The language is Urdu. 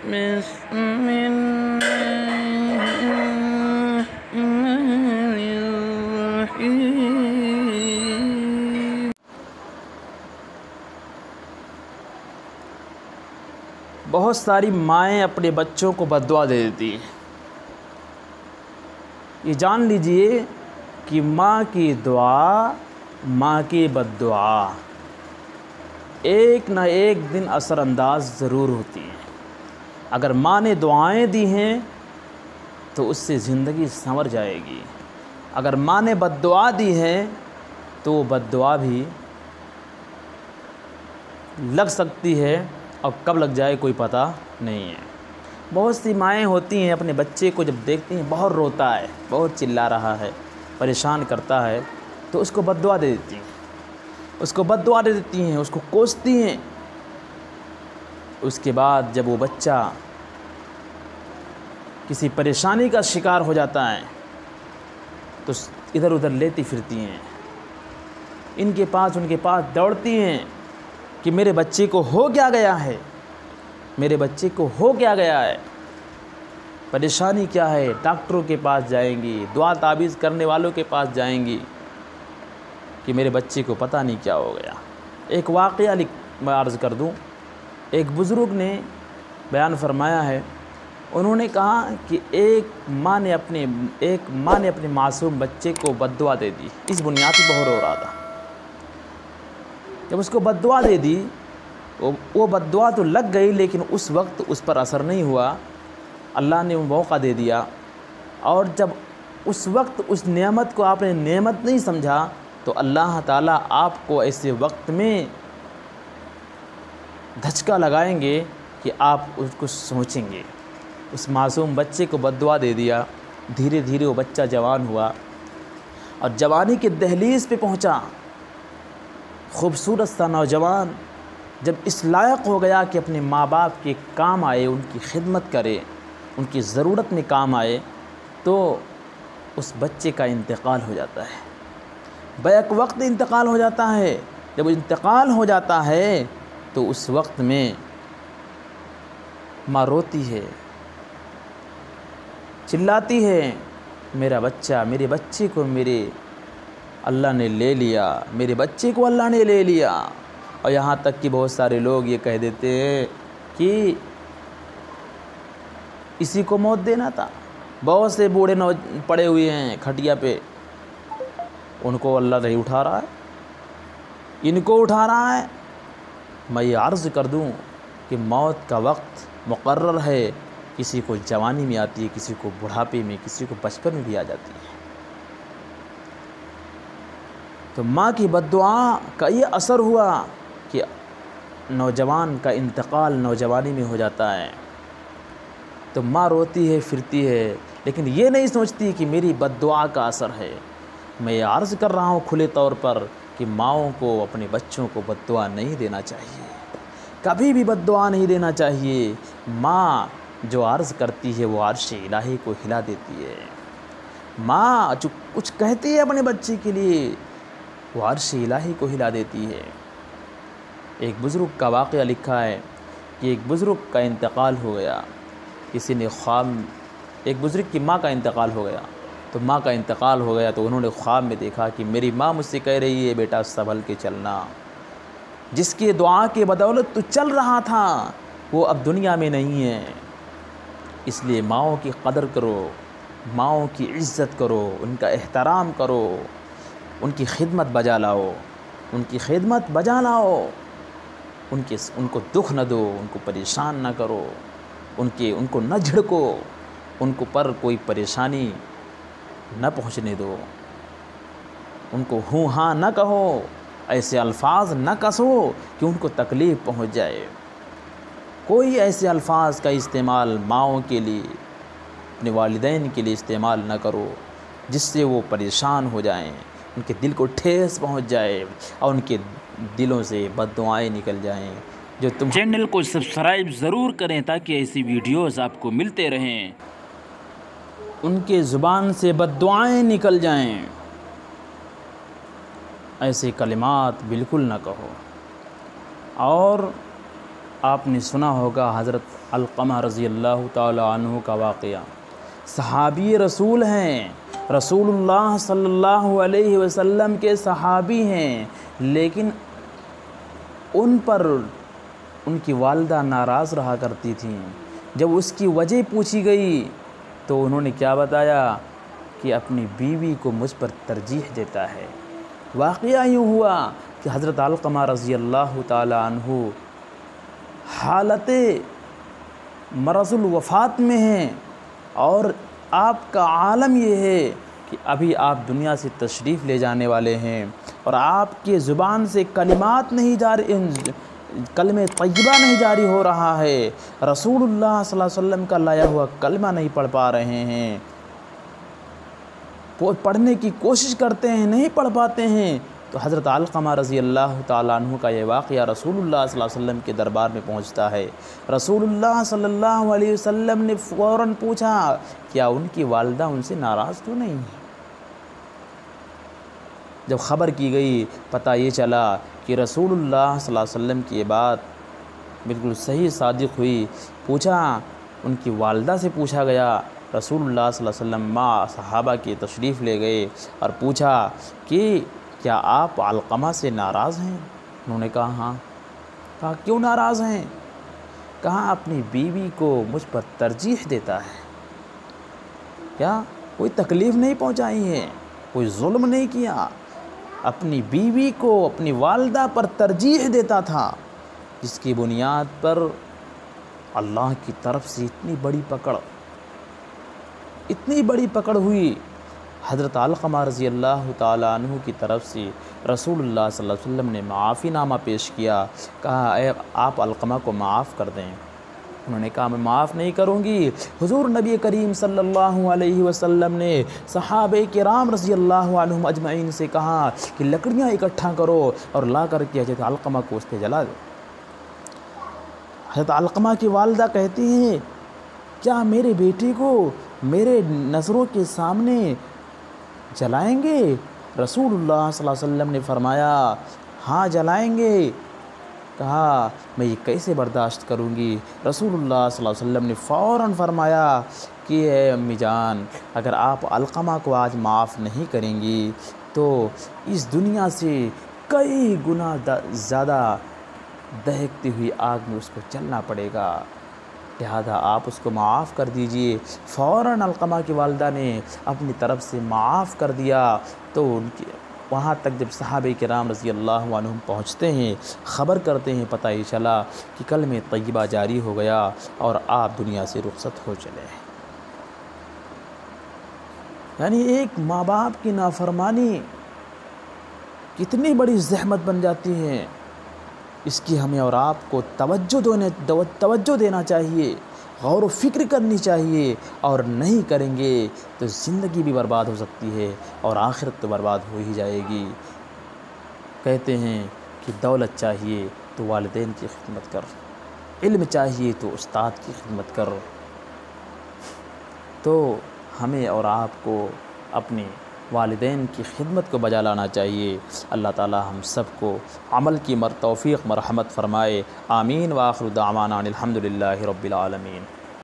بسم الله الرحمن الرحيم۔ بہت ساری مائیں اپنے بچوں کو بد دعا دے دیتی ہیں۔ یہ جان لیجئے کہ ماں کی دعا ماں کی بد دعا ایک نہ ایک دن اثر انداز ضرور ہوتی ہیں۔ اگر ماں نے دعائیں دی ہیں تو اس سے زندگی سنور جائے گی، اگر ماں نے بد دعا دی ہے تو وہ بد دعا بھی لگ سکتی ہے، اور کب لگ جائے کوئی پتہ نہیں ہے۔ بہت سی مائیں ہوتی ہیں اپنے بچے کو جب دیکھتی ہیں بہت روتا ہے، بہت چلا رہا ہے، پریشان کرتا ہے، تو اس کو بد دعا دے دیتی ہیں، اس کو بد دعا دے دیتی ہیں، اس کو کوستی ہیں۔ اس کے بعد جب وہ بچہ کسی پریشانی کا شکار ہو جاتا ہے تو ادھر ادھر لیتی پھرتی ہیں، ان کے پاس دوڑتی ہیں کہ میرے بچے کو ہو کیا گیا ہے، میرے بچے کو ہو کیا گیا ہے، پریشانی کیا ہے۔ ڈاکٹروں کے پاس جائیں گی، دعا تعویذ کرنے والوں کے پاس جائیں گی کہ میرے بچے کو پتہ نہیں کیا ہو گیا۔ ایک واقعہ میں عرض کر دوں، ایک بزرگ نے بیان فرمایا ہے، انہوں نے کہا کہ ایک ماں نے اپنے معصوم بچے کو بد دعا دے دی، اس بنیاد پہ بہت رو رہا تھا۔ جب اس کو بد دعا دے دی، وہ بد دعا تو لگ گئی لیکن اس وقت اس پر اثر نہیں ہوا، اللہ نے وہ موقع دے دیا، اور جب اس وقت اس نعمت کو آپ نے نعمت نہیں سمجھا تو اللہ تعالیٰ آپ کو ایسے وقت میں دھچکا لگائیں گے کہ آپ اس کو سوچیں گے۔ اس معصوم بچے کو بد دعا دے دیا، دھیرے دھیرے وہ بچہ جوان ہوا اور جوانی کے دہلیز پہ پہنچا، خوبصورت سا نوجوان جب اس لائق ہو گیا کہ اپنے ماں باپ کے کام آئے، ان کی خدمت کرے، ان کی ضرورت میں کام آئے، تو اس بچے کا انتقال ہو جاتا ہے، بیک وقت انتقال ہو جاتا ہے۔ جب انتقال ہو جاتا ہے تو اس وقت میں ماں روتی ہے، چلاتی ہے، میرا بچہ، میرے بچے کو اللہ نے لے لیا، میرے بچے کو اللہ نے لے لیا۔ اور یہاں تک کہ بہت سارے لوگ یہ کہہ دیتے ہیں کہ اسی کو موت دینا تھا۔ بہت سے بوڑھے پڑے ہوئے ہیں کھٹیا پہ، ان کو اللہ نہیں اٹھا رہا ہے، ان کو اٹھا رہا ہے۔ میں یہ عرض کر دوں کہ موت کا وقت مقرر ہے، کسی کو جوانی میں آتی ہے، کسی کو بڑھاپے میں، کسی کو بچپن میں بھی آ جاتی ہے۔ تو ماں کی بد دعا کا یہ اثر ہوا کہ نوجوان کا انتقال نوجوانی میں ہو جاتا ہے، تو ماں روتی ہے، پھرتی ہے، لیکن یہ نہیں سوچتی کہ میری بد دعا کا اثر ہے۔ میں یہ عرض کر رہا ہوں کھلے طور پر کہ ماؤں کو اپنے بچوں کو بد دعا نہیں دینا چاہیے، کبھی بھی بد دعا نہیں دینا چاہیے۔ ماں جو عرض کرتی ہے وہ عرش الہی کو ہلا دیتی ہے، ماں جو کچھ کہتی ہے اپنے بچے کے لیے وہ عرش الہی کو ہلا دیتی ہے۔ ایک بزرگ کا واقعہ لکھا ہے کہ ایک بزرگ کا انتقال ہو گیا، کسی نے ایک بزرگ کی ماں کا انتقال ہو گیا، تو ماں کا انتقال ہو گیا تو انہوں نے خواب میں دیکھا کہ میری ماں مجھ سے کہہ رہی ہے بیٹا سنبھل کے چلنا، جس کی دعا کے بدولت تو چل رہا تھا وہ اب دنیا میں نہیں ہے، اس لیے ماؤں کی قدر کرو، ماؤں کی عزت کرو، ان کا احترام کرو، ان کی خدمت بجا لاؤ، ان کی خدمت بجا لاؤ، ان کو دکھ نہ دو، ان کو پریشان نہ کرو، ان کو نہ جھڑکو، ان کو پر کوئی پریشانی نہ پہنچنے دو، ان کو ہوں ہاں نہ کہو، ایسے الفاظ نہ کسو کہ ان کو تکلیف پہنچ جائے۔ کوئی ایسے الفاظ کا استعمال ماؤں کے لیے، اپنے والدین کے لیے استعمال نہ کرو جس سے وہ پریشان ہو جائیں، ان کے دل کو ٹھیس پہنچ جائے اور ان کے دلوں سے بد دعائیں نکل جائیں۔ جو تم چینل کو سبسکرائب ضرور کریں تاکہ ایسی ویڈیوز آپ کو ملتے رہیں، ان کے زبان سے بد دعائیں نکل جائیں، ایسے کلمات بالکل نہ کہو۔ اور آپ نے سنا ہوگا حضرت علقمہ رضی اللہ تعالی عنہ کا واقعہ، صحابی رسول ہیں، رسول اللہ صلی اللہ علیہ وسلم کے صحابی ہیں، لیکن ان پر ان کی والدہ ناراض رہا کرتی تھیں۔ جب اس کی وجہ پوچھی گئی تو انہوں نے کیا بتایا کہ اپنی بیوی کو مجھ پر ترجیح دیتا ہے۔ واقعہ یوں ہوا کہ حضرت علقمہ رضی اللہ تعالی عنہ حالت مرض الوفات میں ہیں، اور آپ کا عالم یہ ہے کہ ابھی آپ دنیا سے تشریف لے جانے والے ہیں، اور آپ کی زبان سے کلمات نہیں جاری، کلمہ طیبہ نہیں جاری ہو رہا ہے، رسول اللہ صلی اللہ علیہ وسلم کا لایا ہوا کلمہ نہیں پڑھ پا رہے ہیں، پڑھنے کی کوشش کرتے ہیں نہیں پڑھ پاتے ہیں۔ تو حضرت علقمہ رضی اللہ تعالیٰ عنہ کا یہ واقعہ رسول اللہ صلی اللہ علیہ وسلم کے دربار میں پہنچتا ہے۔ رسول اللہ صلی اللہ علیہ وسلم نے فوراً پوچھا کیا ان کی والدہ ان سے ناراض تو نہیں ہے؟ جب خبر کی گئی، پتہ یہ چلا کہ رسول اللہ صلی اللہ علیہ وسلم کی یہ بات بالکل صحیح صادق ہوئی۔ پوچھا، ان کی والدہ سے پوچھا گیا، رسول اللہ صلی اللہ علیہ وسلم ماں صحابہ کی تشریف لے گئے اور پوچھا کہ کیا آپ علقمہ سے ناراض ہیں؟ انہوں نے کہا ہاں۔ کہا کیوں ناراض ہیں؟ کہا اپنی بیوی کو مجھ پر ترجیح دیتا ہے۔ کیا کوئی تکلیف نہیں پہنچائی ہے، کوئی ظلم نہیں کیا، اپنی بیوی کو اپنی والدہ پر ترجیح دیتا تھا، جس کی بنیاد پر اللہ کی طرف سے اتنی بڑی پکڑ ہوئی۔ حضرت علقمہ رضی اللہ تعالیٰ عنہ کی طرف سے رسول اللہ صلی اللہ علیہ وسلم نے معافی نامہ پیش کیا، کہا اے آپ علقمہ کو معاف کر دیں۔ انہوں نے کہا میں معاف نہیں کروں گی۔ حضور نبی کریم صلی اللہ علیہ وسلم نے صحابہ کرام رضی اللہ عنہم اجمعین سے کہا کہ لکڑیاں اکٹھا کرو اور لا کر کے حضرت علقمہ کو اس پہ جلا دو۔ حضرت علقمہ کی والدہ کہتی ہیں کیا میرے بیٹے کو میرے نظروں کے سامنے جلائیں گے؟ رسول اللہ صلی اللہ علیہ وسلم نے فرمایا ہاں جلائیں گے۔ کہا میں یہ کیسے برداشت کروں گی؟ رسول اللہ صلی اللہ علیہ وسلم نے فوراً فرمایا کہ اے امی جان، اگر آپ علقمہ کو آج معاف نہیں کریں گی تو اس دنیا سے کئی گنا زیادہ دہکتی ہوئی آگ میں اس کو چلنا پڑے گا، لہذا آپ اس کو معاف کر دیجئے۔ فوراً علقمہ کی والدہ نے اپنی طرف سے معاف کر دیا۔ تو ان کی وہاں تک جب صحابہ کرام رضی اللہ عنہم پہنچتے ہیں، خبر کرتے ہیں، پتہ یہ چلا کہ کلمہ طیبہ جاری ہو گیا اور آپ دنیا سے رخصت ہو چلے۔ یعنی ایک ماں باپ کی نافرمانی کتنی بڑی زحمت بن جاتی ہے، اس کی ہمیں اور آپ کو توجہ دینا چاہیے، غور و فکر کرنی چاہیے، اور نہیں کریں گے تو زندگی بھی برباد ہو سکتی ہے اور آخرت تو برباد ہو ہی جائے گی۔ کہتے ہیں کہ دولت چاہیے تو والدین کی خدمت کر، علم چاہیے تو استاد کی خدمت کر۔ تو ہمیں اور آپ کو اپنے والدین کی خدمت کو بجا لانا چاہیے۔ اللہ تعالی ہم سب کو عمل کی توفیق مرحمت فرمائے۔ آمین۔ وآخر دعوانا الحمدللہ رب العالمین۔